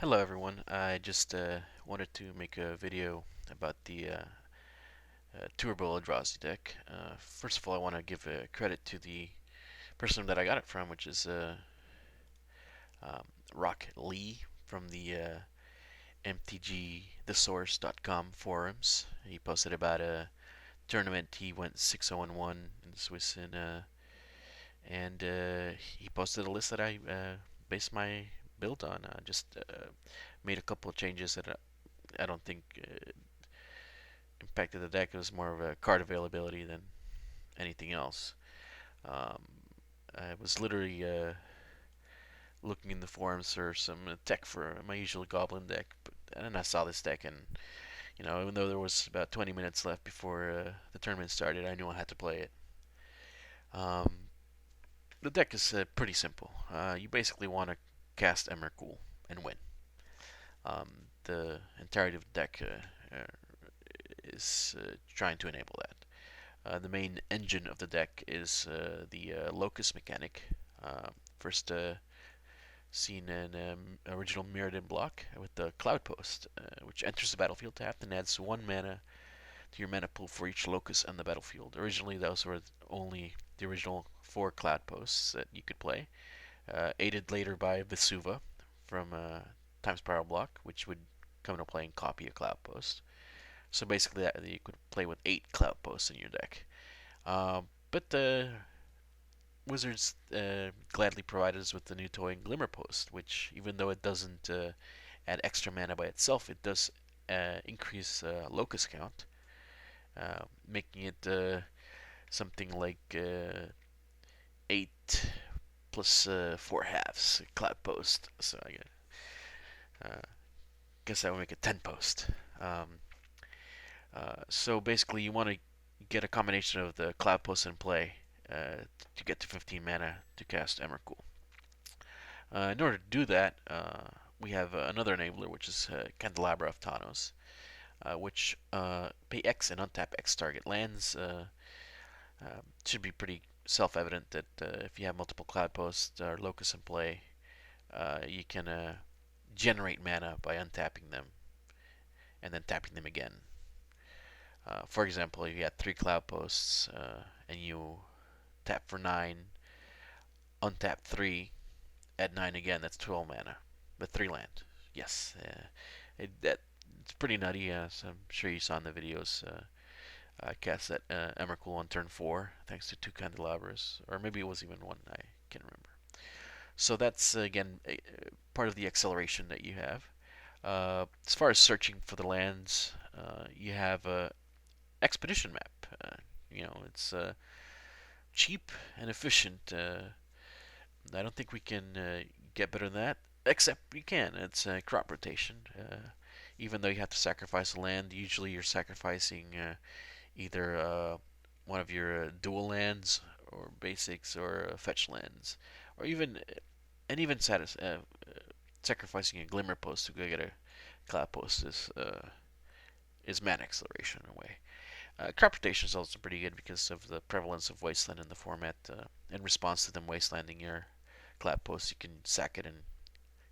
Hello everyone. I just wanted to make a video about the Turbo Eldrazi deck. First of all, I want to give credit to the person that I got it from, which is um, Rock Lee from the mtgthesource.com forums. He posted about a tournament. He went 6-0-1 in the Swiss, and he posted a list that I based my build on. Just made a couple of changes that I don't think impacted the deck. It was more of a card availability than anything else. Um, I was literally looking in the forums for some tech for my usual Goblin deck, and then I saw this deck, and even though there was about 20 minutes left before the tournament started, I knew I had to play it. Um, the deck is pretty simple. You basically want to cast Emrakul and win. The entirety of the deck is trying to enable that. The main engine of the deck is the Locus Mechanic. First seen in original Mirrodin block with the Cloud Post, which enters the battlefield tapped and adds 1 mana to your mana pool for each Locus on the battlefield. Originally, those were only the original 4 Cloud Posts that you could play, aided later by Vesuva from Time Spiral block, which would come into play and copy a Cloud Post. So basically, you could play with 8 Cloud Posts in your deck. But the Wizards gladly provided us with the new toy Glimmer Post, which, even though it doesn't add extra mana by itself, it does increase locus count, making it something like 8 plus 4 halves Cloud Post. So uh, guess that would make it 10 post. So basically, you want to get a combination of the Cloud Post in play to get to 15 mana to cast Emrakul. In order to do that, we have another enabler, which is Candelabra of Thanos, which pay X and untap X target lands. Should be pretty self-evident that if you have multiple Cloud Posts or Locus in play, you can generate mana by untapping them and then tapping them again. For example, if you had 3 Cloud Posts and you tap for 9, untap 3, add 9 again, that's 12 mana. But 3 land. Yes. It's pretty nutty, as I'm sure you saw in the videos. I cast that Emrakul on turn 4, thanks to 2 Candelabras. Or maybe it was even 1, I can't remember. So that's, again, part of the acceleration that you have. As far as searching for the lands, you have a expedition map. It's cheap and efficient. I don't think we can get better than that. Except you can. It's crop rotation. Even though you have to sacrifice a land, usually you're sacrificing either one of your dual lands or basics or fetch lands, or even sacrificing a glimmer post to go get a cloud post is mana acceleration in a way. Crop rotation is also pretty good because of the prevalence of wasteland in the format. In response to them wastelanding your cloud post, you can sack it and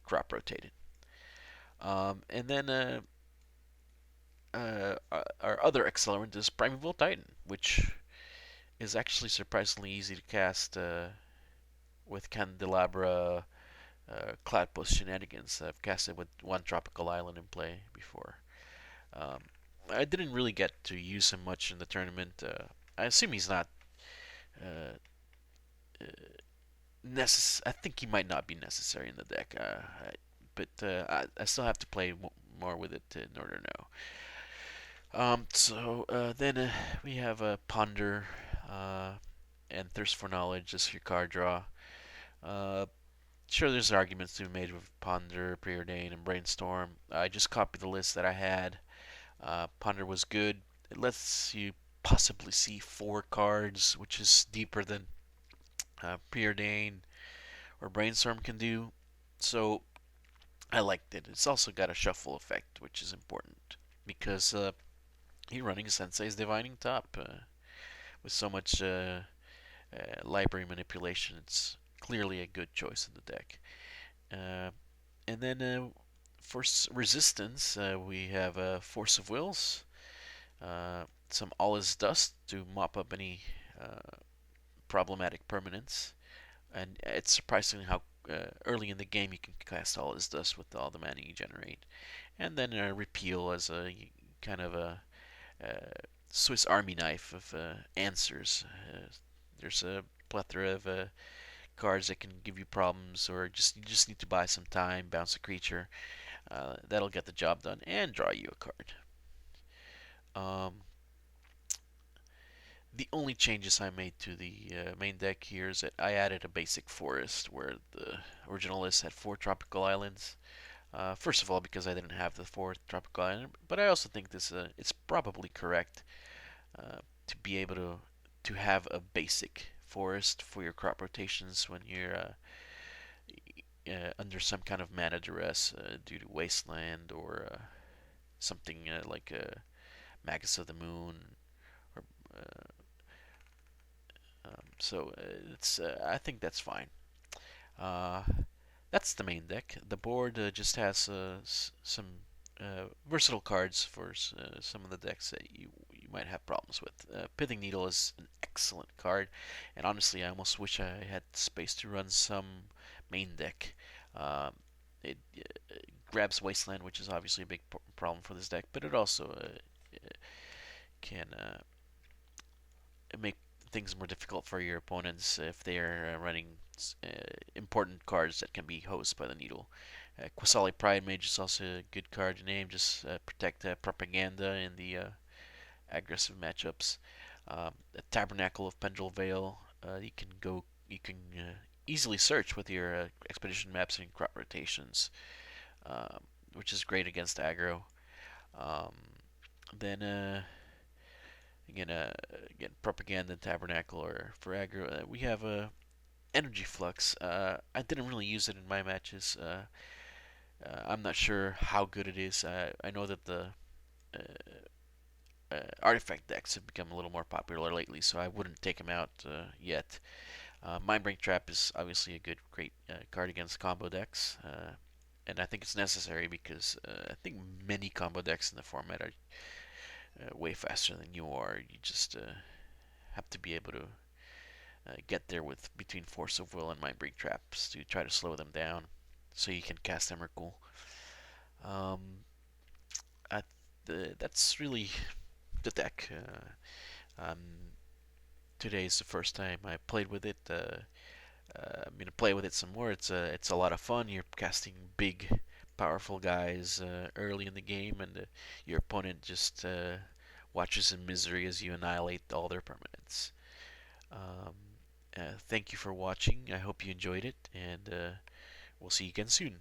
crop rotate it. And then our other accelerant is Primeval Titan, which is actually surprisingly easy to cast with Candelabra Cloud Post shenanigans. I've cast it with 1 Tropical Island in play before. Um, I didn't really get to use him much in the tournament. I assume he's not uh, I think he might not be necessary in the deck, but I still have to play more with it in order to know. So then we have Ponder and Thirst for Knowledge as your card draw. Uh, sure, there's arguments to be made with Ponder, Preordain, and Brainstorm. I just copied the list that I had. Ponder was good. It lets you possibly see 4 cards, which is deeper than Preordain or Brainstorm can do. So I liked it. It's also got a shuffle effect, which is important because you're running Sensei's Divining Top with so much library manipulation. It's clearly a good choice in the deck. Uh, and then For resistance, we have Force of Wills, some All is Dust to mop up any problematic permanents, and it's surprising how early in the game you can cast All is Dust with all the mana you generate. And then Repeal as a kind of a Swiss Army knife of answers. There's a plethora of cards that can give you problems, or you just need to buy some time, bounce a creature. That'll get the job done and draw you a card. Um, the only changes I made to the main deck here is that I added a basic forest where the original list had 4 tropical islands. First of all, because I didn't have the fourth tropical island, but I also think this it's probably correct to be able to have a basic forest for your crop rotations when you're under some kind of mana duress due to wasteland or something like Magus of the Moon. Or, so it's I think that's fine. Uh, that's the main deck. The board just has some versatile cards for some of the decks that you might have problems with. Pithing Needle is an excellent card, and honestly, I almost wish I had space to run some main deck. Um, it grabs Wasteland, which is obviously a big problem for this deck, but it also can make things more difficult for your opponents if they are running uh, important cards that can be hosed by the needle. Quasali Pride Mage is also a good card to name. Just protect propaganda in the aggressive matchups. The Tabernacle of Pendrel Vale. You can go. You can easily search with your expedition maps and crop rotations, which is great against aggro. Um, then again, propaganda tabernacle or for aggro. We have a energy flux. I didn't really use it in my matches. I'm not sure how good it is. I know that the artifact decks have become a little more popular lately, so I wouldn't take them out yet. Mindbreak Trap is obviously a great card against combo decks, and I think it's necessary because I think many combo decks in the format are way faster than you are. You just have to be able to get there with between Force of Will and Mindbreak Traps to try to slow them down, so you can cast Emrakul. Um, I, that's really the deck. Today is the first time I played with it. I'm gonna play with it some more. It's a lot of fun. You're casting big, powerful guys early in the game, and your opponent just watches in misery as you annihilate all their permanents. Um, thank you for watching. I hope you enjoyed it, and we'll see you again soon.